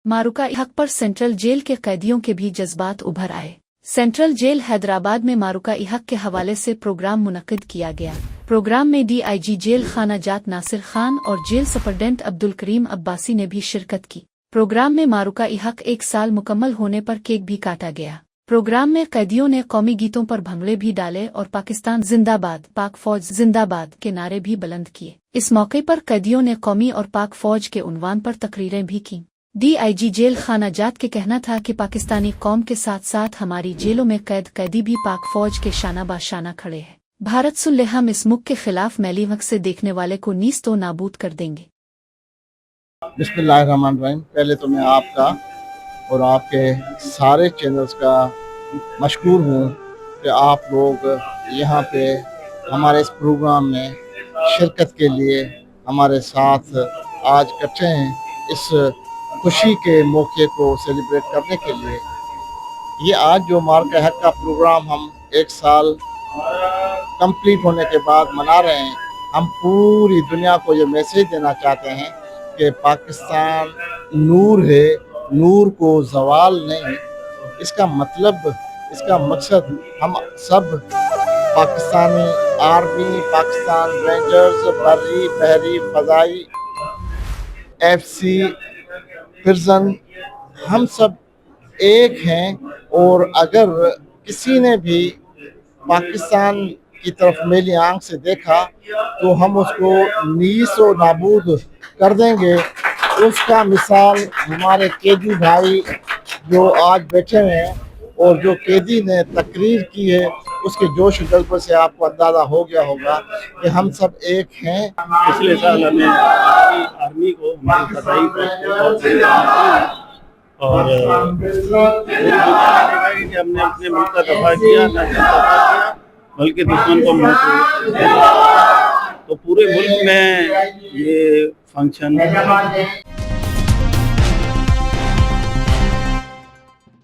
मारूका हक पर central jail के कैदियों के भी जज्बात उभर आए। सेंट्रल जेल हैदराबाद में मारूका हक के हवाले से प्रोग्राम मुनक्किद किया गया। प्रोग्राम में DIG जेल खाना जात नासिर खान और जेल सुपरडेंट अब्दुल करीम अब्बासी ने भी शिरकत की। प्रोग्राम में मारूका हक 1 साल मुकम्मल होने पर केक भी काटा गया। प्रोग्राम में कैदियों ने कौमी गीतों पर भंगड़े भी डाले और पाकिस्तान जिंदाबाद, पाक फौज जिंदाबाद के नारे भी बुलंद किए। इस मौके पर कैदियों ने कौमी और पाक फौज के उन्वान पर तकरीरें भी की। DIG जेल खाना जात के कहना था कि पाकिस्तानी कौम के साथ साथ हमारी जेलों में कैदी भी पाक फौज के शाना बाशाना खड़े हैं। भारत सुल्ले हम इस मुल्क के खिलाफ मैली वक्त से देखने वाले को नीस्तो नाबूद कर देंगे। बिस्मिल्लाहिर्रहमानिर्रहीम। पहले तो मैं आपका और आपके सारे चैनल्स का मशकूर हूँ कि आप लोग यहाँ पे हमारे इस प्रोग्राम में शिरकत के लिए हमारे साथ आज इकट्ठे हैं, इस खुशी के मौके को सेलिब्रेट करने के लिए। ये आज जो मारूका हक का प्रोग्राम हम 1 साल कंप्लीट होने के बाद मना रहे हैं, हम पूरी दुनिया को ये मैसेज देना चाहते हैं कि पाकिस्तान नूर है, नूर को ज़वाल नहीं। इसका मतलब, इसका मकसद हम सब पाकिस्तानी आर्मी, पाकिस्तान रेंजर्स, बर्री, बहरी, फ़ज़ाई, FC, प्रिजन, हम सब एक हैं। और अगर किसी ने भी पाकिस्तान की तरफ मेली आंख से देखा तो हम उसको नीसो नाबूद कर देंगे। उसका मिसाल हमारे कैदी भाई जो आज बैठे हुए हैं और जो कैदी ने तकरीर की है, उसके जोश जज्बे से आपको अंदाज़ा हो गया होगा कि हम सब एक हैं। पिछले साल हमें आर्मी को हमारी फसाई और कि हमने अपने मुल्क का दफा किया, न सिर्फ दफा किया बल्कि दुश्मन को मुंह तो पूरे मुल्क में ये फंक्शन